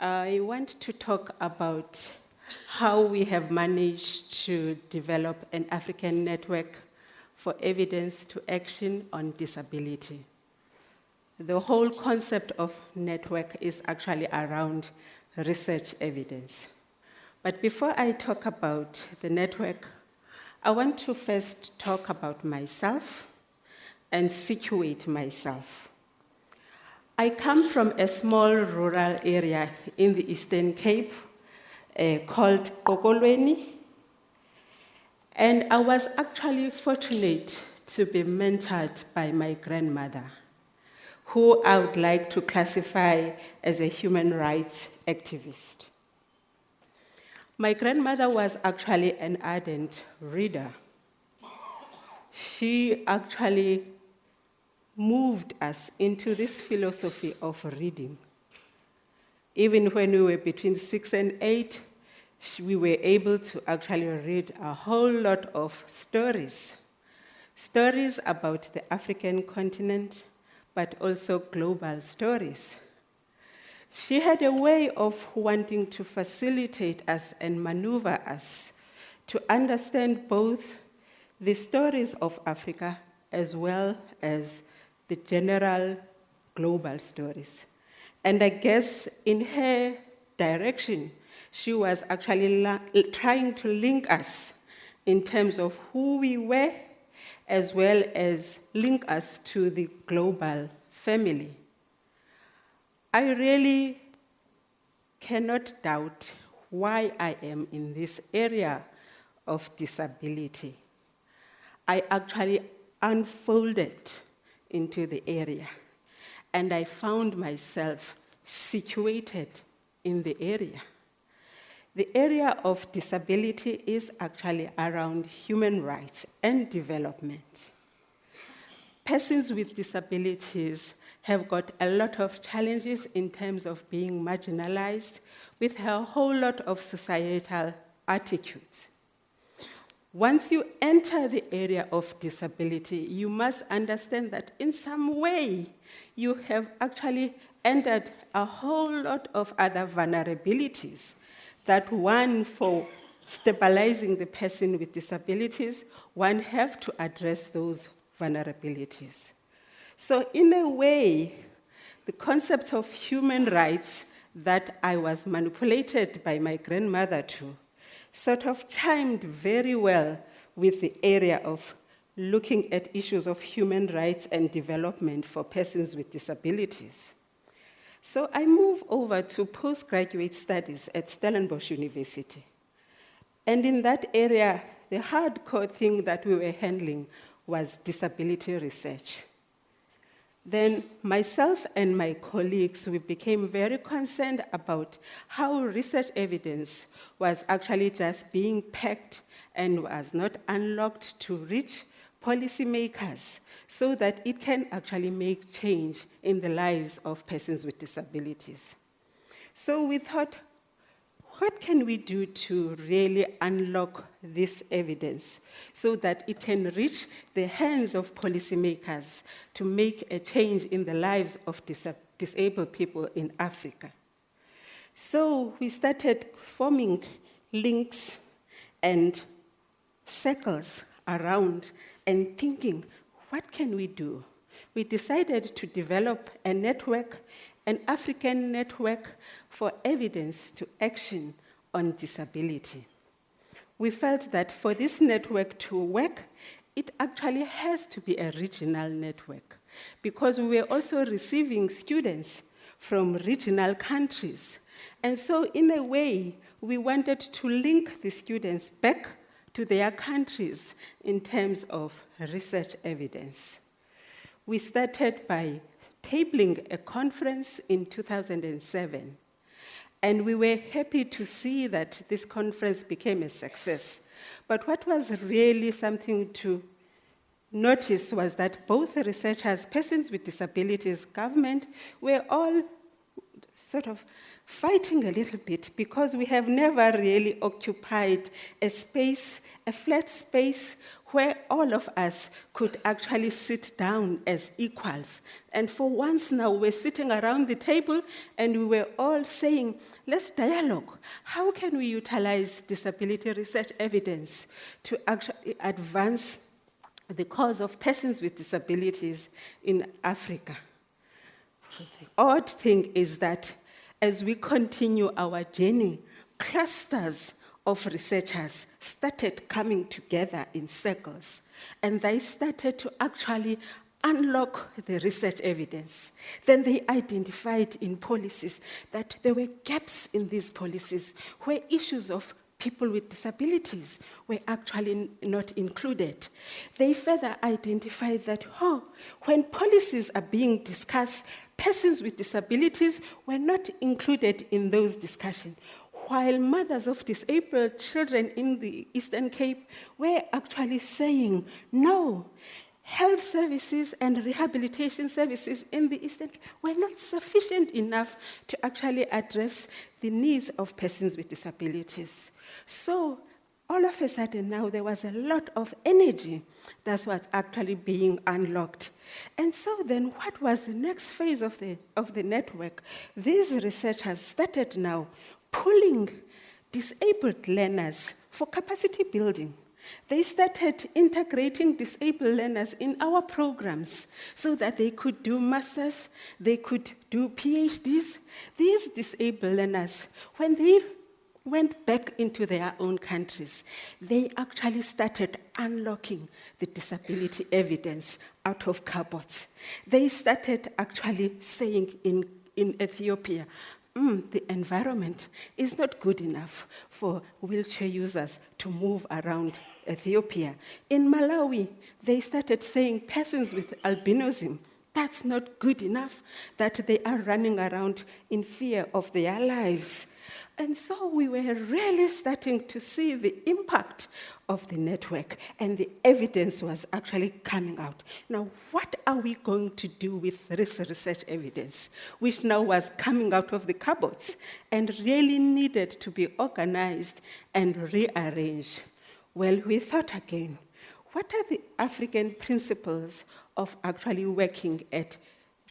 I want to talk about how we have managed to develop an African network for evidence to action on disability. The whole concept of network is actually around research evidence. But before I talk about the network, I want to first talk about myself and situate myself. I come from a small rural area in the Eastern Cape called Kokolweni, and I was actually fortunate to be mentored by my grandmother, who I would like to classify as a human rights activist. My grandmother was actually an ardent reader. She actually moved us into this philosophy of reading. Even when we were between 6 and 8, we were able to actually read a whole lot of stories. Stories about the African continent, but also global stories. She had a way of wanting to facilitate us and maneuver us to understand both the stories of Africa as well as the general global stories. And I guess in her direction, she was actually trying to link us in terms of who we were, as well as link us to the global family. I really cannot doubt why I am in this area of disability. I actually unfolded into the area, and I found myself situated in the area. The area of disability is actually around human rights and development. Persons with disabilities have got a lot of challenges in terms of being marginalized with a whole lot of societal attitudes. Once you enter the area of disability, you must understand that in some way, you have actually entered a whole lot of other vulnerabilities that one, for stabilizing the person with disabilities, one have to address those vulnerabilities. So in a way, the concept of human rights that I was manipulated by my grandmother to sort of chimed very well with the area of looking at issues of human rights and development for persons with disabilities. So I moved over to postgraduate studies at Stellenbosch University. And in that area, the hardcore thing that we were handling was disability research. Then myself and my colleagues, we became very concerned about how research evidence was actually just being packed and was not unlocked to reach policymakers so that it can actually make change in the lives of persons with disabilities. So we thought, what can we do to really unlock this evidence so that it can reach the hands of policymakers to make a change in the lives of disabled people in Africa? So we started forming links and circles around and thinking, what can we do? We decided to develop a network, an African network for evidence to action on disability. We felt that for this network to work, it actually has to be a regional network because we were also receiving students from regional countries. And so in a way, we wanted to link the students back to their countries in terms of research evidence. We started by tabling a conference in 2007, and we were happy to see that this conference became a success. But what was really something to notice was that both the researchers, persons with disabilities, government, were all sort of fighting a little bit because we have never really occupied a space, a flat space, where all of us could actually sit down as equals. And for once now, we're sitting around the table and we were all saying, let's dialogue. How can we utilize disability research evidence to actually advance the cause of persons with disabilities in Africa? The odd thing is that as we continue our journey, clusters of researchers started coming together in circles, and they started to actually unlock the research evidence. Then they identified in policies that there were gaps in these policies where issues of people with disabilities were actually not included. They further identified that, when policies are being discussed, persons with disabilities were not included in those discussions, while mothers of disabled children in the Eastern Cape were actually saying, no, health services and rehabilitation services in the Eastern Cape were not sufficient enough to actually address the needs of persons with disabilities. So all of a sudden now there was a lot of energy that was actually being unlocked. And so then what was the next phase of the network? These researchers started now pulling disabled learners for capacity building. They started integrating disabled learners in our programs so that they could do masters, they could do PhDs. These disabled learners, when they went back into their own countries, they actually started unlocking the disability evidence out of cupboards. They started actually saying in Ethiopia, the environment is not good enough for wheelchair users to move around Ethiopia. In Malawi, they started saying persons with albinism, that's not good enough, that they are running around in fear of their lives. And so we were really starting to see the impact of the network, and the evidence was actually coming out. Now, what are we going to do with this research evidence, which now was coming out of the cupboards and really needed to be organized and rearranged? Well, we thought again, what are the African principles of actually working at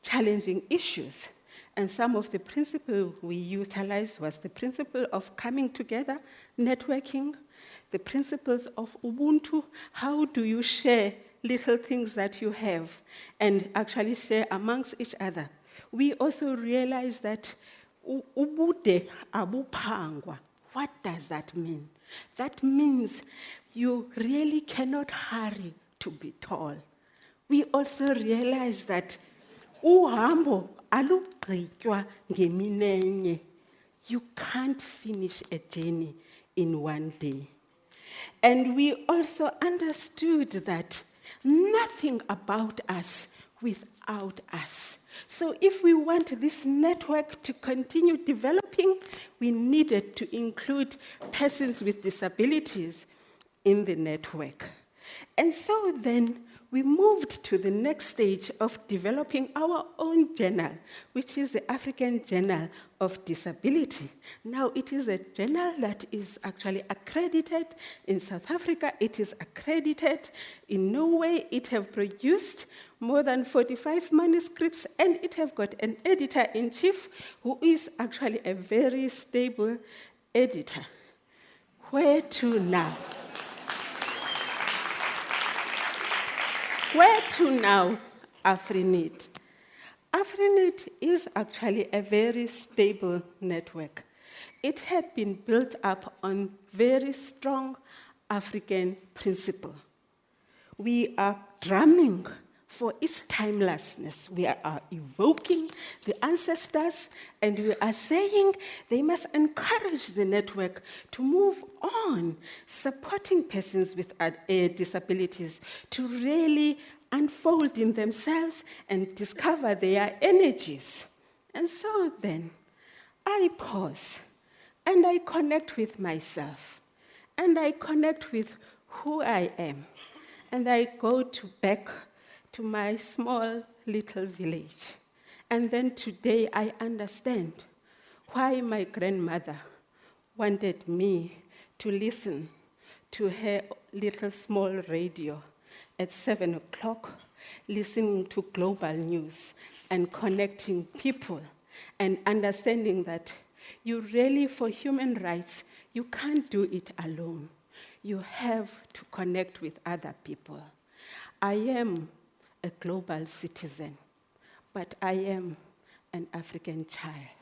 challenging issues? And some of the principles we utilized was the principle of coming together, networking, the principles of Ubuntu, how do you share little things that you have and actually share amongst each other. We also realized that ubude abupangwa. What does that mean? That means you really cannot hurry to be tall. We also realized that uhambo alugqitywa ngeminenye. You can't finish a journey in one day. And we also understood that nothing about us without us. So if we want this network to continue developing, we needed to include persons with disabilities in the network. And so then we moved to the next stage of developing our own journal, which is the African Journal of Disability. Now, it is a journal that is actually accredited in South Africa. It is accredited in Norway. It has produced more than 45 manuscripts, and it has got an editor-in-chief who is actually a very stable editor. Where to now? Where to now, AfriNEAD? AfriNEAD is actually a very stable network. It had been built up on very strong African principle. We are drumming for its timelessness. We are evoking the ancestors, and we are saying they must encourage the network to move on, supporting persons with disabilities to really unfold in themselves and discover their energies. And so then, I pause, and I connect with myself, and I connect with who I am, and I go back to my small little village. And then today I understand why my grandmother wanted me to listen to her little small radio at 7 o'clock, listening to global news and connecting people and understanding that you really, for human rights, you can't do it alone. You have to connect with other people. I am a global citizen, but I am an African child.